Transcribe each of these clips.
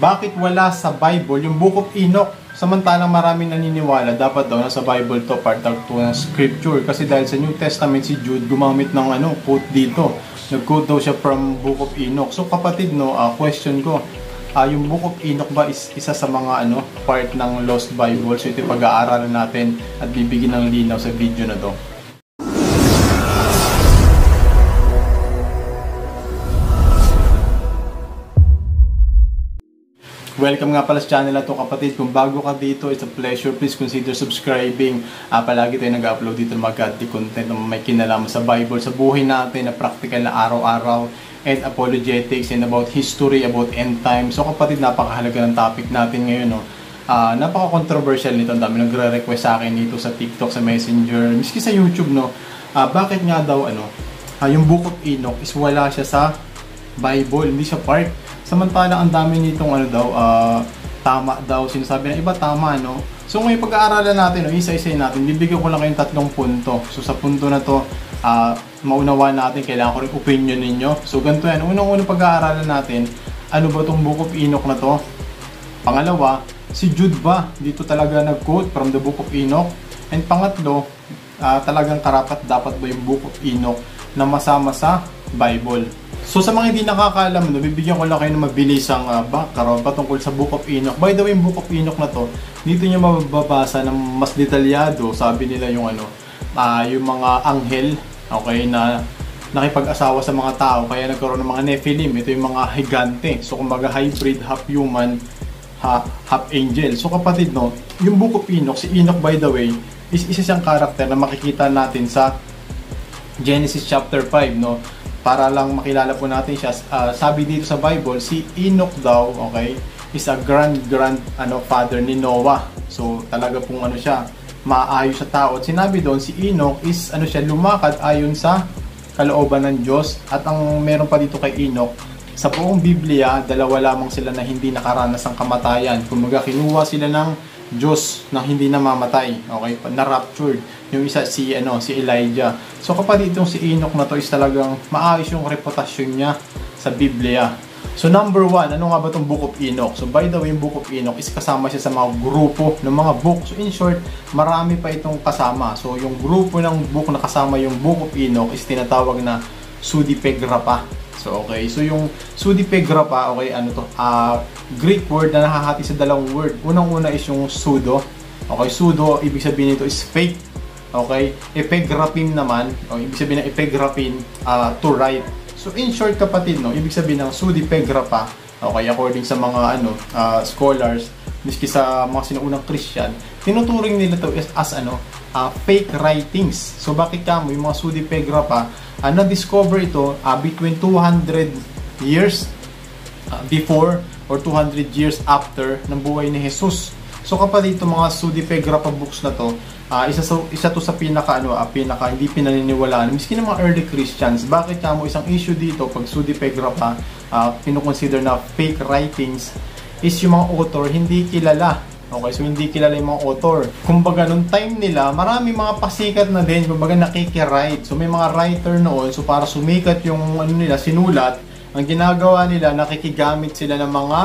Bakit wala sa Bible yung Book of Enoch? Samantalang maraming naniniwala, dapat daw nasa Bible to, part of ng scripture. Kasi dahil sa New Testament, si Jude gumamit ng quote dito. Nag-quote daw siya from Book of Enoch. So kapatid, question ko, yung Book of Enoch ba is isa sa mga part ng Lost Bible? So ito pag-aaralan natin at bibigyan ng linaw sa video na to. Welcome nga pala sa channel na to, kapatid. Kung bago ka dito, it's a pleasure. Please consider subscribing. Palagi tayo nag-upload dito ng mga godly content na may kinalaman sa Bible, sa buhay natin, na practical na araw-araw, and apologetics, and about history, about end time. So kapatid, napakahalaga ng topic natin ngayon. Napaka-controversial nito. Ang dami nagre-request sa akin dito sa TikTok, sa Messenger, miski sa YouTube. Bakit nga daw yung Book of Enoch is wala siya sa Bible, hindi siya part. Samantala, ang dami nitong tama daw, sinasabi ng iba tama, So ngayon pag-aaralan natin, isa-isa natin, bibigyan ko lang kayong 3 punto. So sa punto na to, maunawa natin, kailangan ko rin opinion ninyo. So ganito yan, unang-unang pag-aaralan natin, ano ba itong Book of Enoch na to? Pangalawa, si Jude ba dito talaga nag-quote from the Book of Enoch? And pangatlo, talagang karapat dapat ba yung Book of Enoch na masama sa Bible? So sa mga hindi nakakaalam, bibigyan ko lang kayo ng mabilisang background patungkol sa Book of Enoch. By the way, yung Book of Enoch na to, dito nyo mababasa ng mas detalyado. Sabi nila yung yung mga anghel, okay, na nakipag-asawa sa mga tao, kaya nagkaroon ng mga Nephilim. Ito yung mga higante. So kumbaga hybrid, half human, half angel. So kapatid, yung Book of Enoch, si Enoch by the way, is isa siyang karakter na makikita natin sa Genesis chapter 5, Para lang makilala po natin siya, sabi dito sa Bible, si Enoch daw, okay, is a grand father ni Noah. So talaga pong siya, maayos sa tao. At sinabi doon, si Enoch is siya, lumakad ayon sa kalooban ng Diyos. At ang meron pa dito kay Enoch, sa buong Biblia, dalawa lamang sila na hindi nakaranas ng kamatayan. Kumaga kinuha sila ng Diyos na hindi namamatay, okay, na-raptured. Yung isa si Elijah. So kapatid, itong si Enoch na to is talagang maayos yung reputasyon niya sa Biblia. So number 1, ano nga ba itong Book of Enoch? So by the way, yung Book of Enoch is kasama siya sa mga grupo ng mga book. So in short, marami pa itong kasama. So yung grupo ng book na kasama yung Book of Enoch is tinatawag na Pseudepigrapha. So okay, so yung Pseudepigrapha, okay, Greek word na nakahati sa dalawang word. Unang-una is yung pseudo. Okay, pseudo, ibig sabihin nito is fake. Okay, epigraphine naman, ibig sabihin ng epigraphine, to write. So in short kapatid, ibig sabihin ng Pseudepigrapha, okay, according sa mga scholars, miski sa mga sinuunang Christian, tinuturing nila to as fake writings. So bakit kamo yung mga Pseudepigrapha, na-discover ito between 200 years before or 200 years after ng buhay ni Jesus. So kapatid, itong mga Pseudepigrapha books na to, isa to sa pinaka hindi pinaniniwalaan miski ng mga early Christians. Bakit kamo isang issue dito pag Pseudepigrapha kinukonsider na fake writings is yung mga author hindi kilala. Okay, so hindi kilala yung mga author. Kumbaga nung time nila, marami mga pasikat na din, kumbaga nakiki-write. So may mga writer noon, so para sumikat yung nila sinulat, ang ginagawa nila, nakikigamit sila ng mga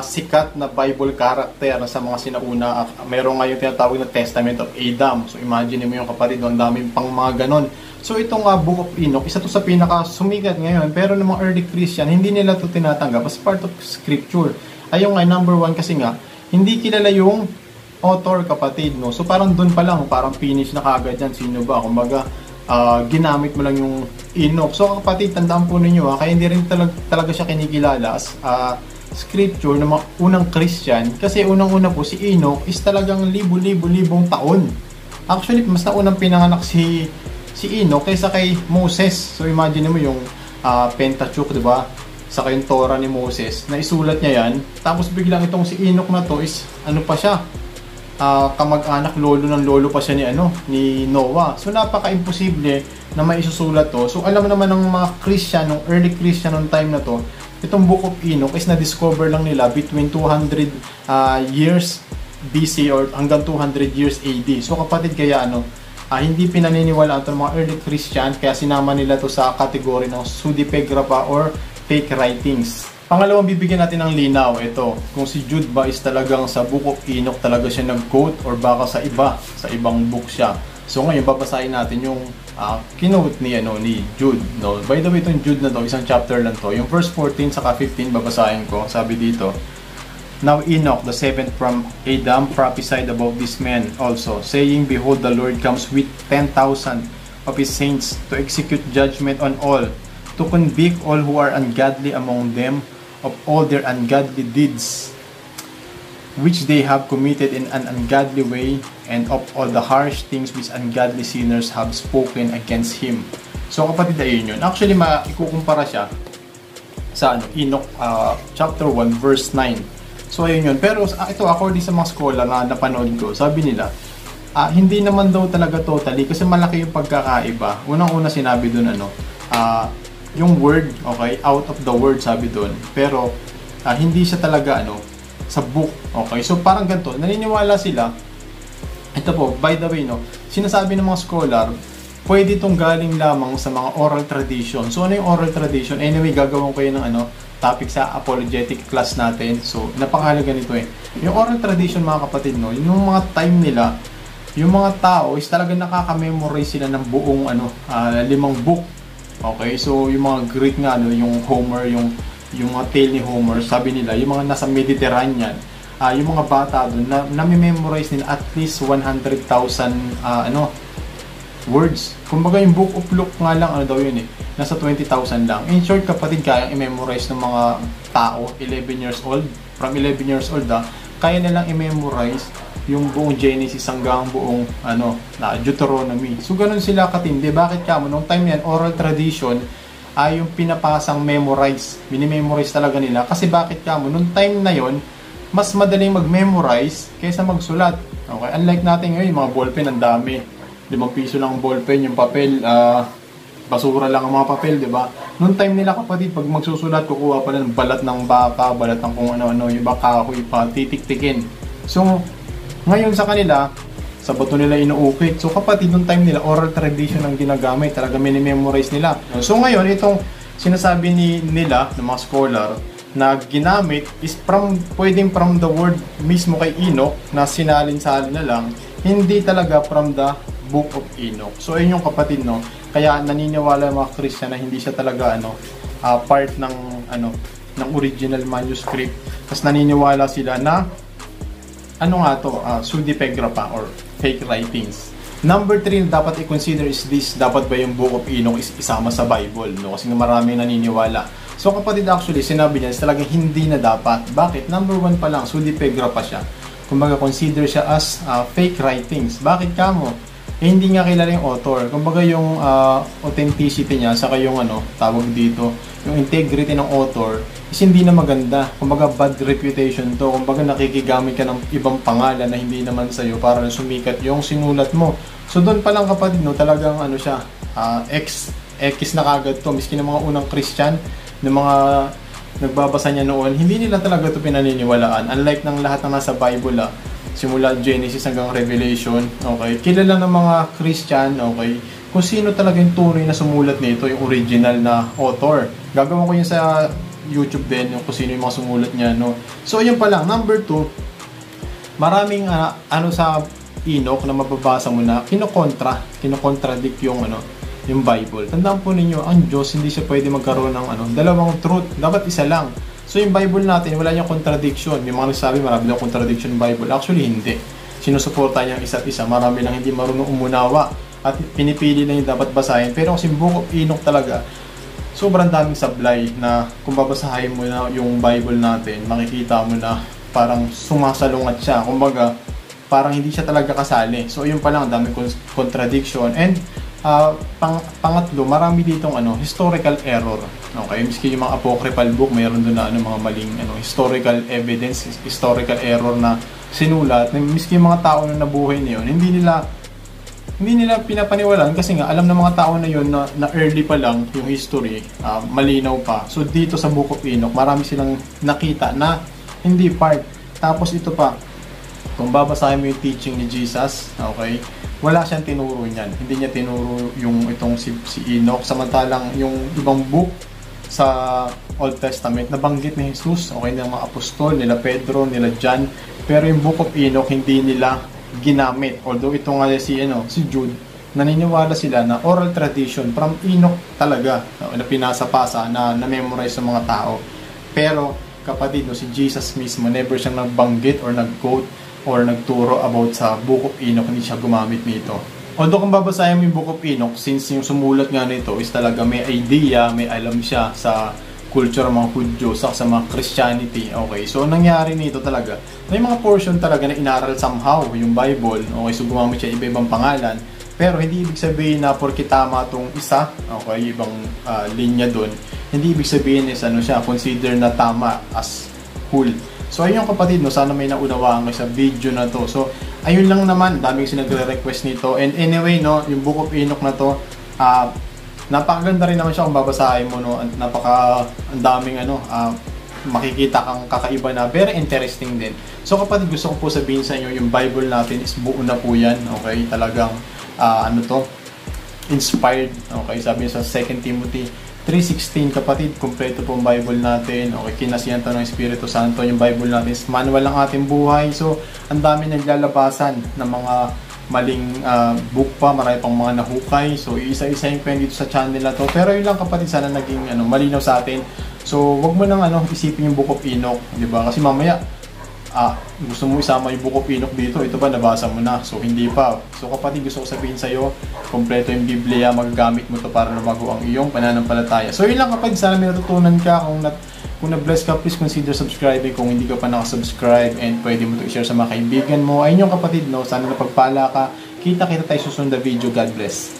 sikat na Bible character sa mga sinauna. Meron nga yung tinatawag na Testament of Adam. So imagine mo yung kapatid, ang dami pang mga ganon. So itong Book of Enoch, isa to sa pinaka sumikat ngayon, pero ng mga early Christian, hindi nila to tinatanggap as part of scripture. Ayun nga, number 1 kasi nga, hindi kilala yung author, kapatid, So parang doon pa lang, parang finish na kagad yan, sino ba? Kumbaga, ginamit mo lang yung Enoch. So kapatid, tandaan po ninyo, kaya hindi rin talaga siya kinikilala as scripture ng mga unang Christian, kasi unang-una po si Enoch is talagang libo-libong taon. Actually, mas naunang pinanganak si Enoch kaysa kay Moses. So imagine mo yung Pentateuch, di ba? Saka yung Torah ni Moses, na isulat niya yan. Tapos biglang itong si Enoch na to is pa siya? Kamag-anak, lolo ng lolo pa siya ni Noah. So napaka-imposible na maisusulat to. So alam naman ng mga Christian, ng early Christian noong time na to, itong Book of Enoch is na-discover lang nila between 200 years BC or hanggang 200 years AD. So kapatid, kaya hindi pinaniniwalaan itong mga early Christian, kaya sinama nila to sa kategory ng Pseudepigrapha or fake writings. Pangalawang bibigyan natin ng linaw, ito, kung si Jude ba is talagang sa Book of Enoch talaga siya nag-quote or baka sa ibang book siya. So ngayon babasahin natin yung kinote ni Jude, no. By the way, itong Jude na to, isang chapter lang to. Yung verse 14 saka 15 babasahin ko. Sabi dito, "Now Enoch, the seventh from Adam, prophesied about this man also, saying, Behold, the Lord comes with 10,000 of his saints to execute judgment on all, to convict all who are ungodly among them of all their ungodly deeds, which they have committed in an ungodly way, and of all the harsh things which ungodly sinners have spoken against him." So kapatid, ayun yun. Actually, ikukumpara siya sa Enoch chapter 1 verse 9. So ayun yun. Pero ito, according sa mga scholar na napanood ko, sabi nila, hindi naman daw talaga totally kasi malaki yung pagkakaiba. Unang-una sinabi dun yung word, okay, out of the word sabi doon. Pero hindi siya talaga sa book, okay? So parang ganito, naniniwala sila. Ito po, by the way, sinasabi ng mga scholar, pwede itong galing lamang sa mga oral tradition. So ano yung oral tradition? Anyway, gagawin ko yun ng topic sa apologetic class natin. So napakahalaga nito Yung oral tradition, mga kapatid, yung mga time nila, yung mga tao is talaga nakaka-memorize sila ng buong 5 book. Okay, so yung mga Greek nga, yung Homer, yung mga tale ni Homer, sabi nila, yung mga nasa Mediterranean, yung mga bata doon, nami-memorize nila at least 100,000 words. Kumbaga yung Book of Luke nga lang, daw yun nasa 20,000 lang. In short, kapatid, kayang i-memorize ng mga tao, 11 years old, from 11 years old, kaya nilang i-memorize yung buong Genesis hanggang buong Deuteronomy. So ganun sila katindi. Bakit kamo nung time yan, oral tradition ay yung pinapasang memorize. Minimemorize talaga nila. Kasi bakit kamo nung time na yon, mas madaling mag-memorize kaysa magsulat. Okay, unlike natin ngayon, yung mga ballpen ang dami. 5 piso lang ang ballpen, yung papel basura lang ang mga papel, di ba? Noong time nila, kapatid, pag magsusulat, kukuha pa ng balat ng baka, balat ng kung ano-ano, yung kahoy pa, titik-tikin. So ngayon sa kanila, sa bato nila inuukit. So kapatid, nung time nila, oral tradition ang ginagamit. Talaga minimemorize nila. So ngayon, itong sinasabi nila, ng mga scholar, na ginamit is pwedeng from the word mismo kay Enoch, na sinalin-salin na lang, hindi talaga from the Book of Enoch. So ayun yung kapatid, Kaya naniniwala yung mga Christian na hindi siya talaga, part ng original manuscript. Tapos naniniwala sila na pseudepigrapha or fake writings. Number 3 na dapat i-consider is this, dapat ba yung Book of Enoch is isama sa Bible? Kasi maraming naniniwala. So kapatid, actually, sinabi niya, talagang hindi na dapat. Bakit? Number 1 pa lang, pseudepigrapha siya. Kumbaga, consider siya as fake writings. Bakit kamo? Hindi nga kilala yung author. Kumbaga, yung authenticity niya, saka yung tawag dito, yung integrity ng author, is hindi na maganda. Kumbaga, bad reputation to. Kumbaga, nakikigamit ka ng ibang pangalan na hindi naman sa'yo para na sumikat yung sinulat mo. So, doon pa lang kapatid, talagang siya, X na kagad to. Miski ng mga unang Christian, ng mga nagbabasa niya noon, hindi nila talaga to pinaniniwalaan. Unlike ng lahat na nasa Bible, simula Genesis hanggang Revelation, okay, kilala ng mga Christian, okay, kung sino talaga yung tunay na sumulat nito, yung original na author. Gagawin ko yun sa YouTube din, yung kung sino yung mga sumulat niya, So, yun pa lang. Number 2, maraming sa Enoch na mababasa mo na kinokontradict yung Bible. Tandaan po ninyo, ang Diyos hindi siya pwede magkaroon ng dalawang truth. Dapat isa lang. So yung Bible natin, wala niyang contradiction. May mga nagsabi, marami lang contradiction ng Bible. Actually, hindi. Sinusuporta niya ang isa't isa. Marami lang hindi marunong umunawa. At pinipili lang yung dapat basahin. Pero kasi Book of Enoch talaga, sobrang daming sablay na kung babasahin mo na yung Bible natin, makikita mo na parang sumasalungat siya. Kumbaga, parang hindi siya talaga kasali. So yun pa lang, daming contradiction. And pangatlo, marami ditong historical error. Okay, miski yung mga apocryphal book, mayroon doon na mga maling historical evidence, historical error na sinulat. Miski yung mga tao na nabuhay na yun, hindi nila pinapaniwalaan kasi nga alam ng mga tao na yun na early pa lang yung history, malinaw pa. So dito sa Book of Enoch, marami silang nakita na hindi part. Tapos ito pa, kung babasahin mo yung teaching ni Jesus, okay, wala siyang tinuro niyan. Hindi niya tinuro yung itong si Enoch. Samantalang yung ibang book, sa Old Testament, nabanggit ni Jesus, okay, ng mga apostol, nila Pedro, nila John, pero yung Book of Enoch hindi nila ginamit. Although ito nga si Jude, naniniwala sila na oral tradition from Enoch talaga, na pinasa-pasa, na memorize sa mga tao. Pero kapatid, si Jesus mismo, never siyang nagbanggit or nag-quote or nagturo about sa Book of Enoch, hindi siya gumamit nito. Although kung babasahin mo yung Book of Enoch, since yung sumulat nga nito is talaga may idea, may alam siya sa culture ng mga Hudyo, sa mga Christianity, okay? So, nangyari nito talaga, may mga portion talaga na inaral somehow yung Bible, okay? So, gumamit siya iba-ibang pangalan, pero hindi ibig sabihin na porke tama tong isa, okay, ibang linya doon, hindi ibig sabihin is siya, consider na tama as whole. So, ayun kapatid, sana may naunawaan kayo sa video na to. So, ayun lang naman, daming sinagre-request nito. And anyway, yung Book of Enoch na to, napakaganda rin naman siya kung babasahin mo, ang daming makikita kang kakaiba na very interesting din. So kapatid, gusto ko po sabihin sa inyo, yung Bible natin is buo na po yan, okay? Talagang inspired, okay? Sabi sa 2 Timothy 3:16, kapatid, kompleto po ang Bible natin, okay? Kinasiyan to ng Espiritu Santo. Yung Bible natin is manual ng ating buhay. So ang dami naglalabasan ng mga maling book pa, marami pang mga nahukay. So isa-isahin ko yan dito sa channel na to. Pero yun lang kapatid, sana naging malinaw sa atin. So wag mo nang isipin yung Book of Enoch, di ba? Kasi mamaya gusto mo isama yung Book of Enoch dito, ito ba nabasa mo na? So hindi pa. So kapatid, gusto ko sabihin sa iyo, kompleto yung Biblia, magagamit mo to para lumago ang iyong pananampalataya. So yun lang kapatid, sana may natutunan ka. Kung na-bless ka, please consider subscribing kung hindi ka pa nakasubscribe, and pwede mo to i-share sa mga kaibigan mo. Ayun yung kapatid, sana napagpala ka. Kita tayo susunod na video. God bless.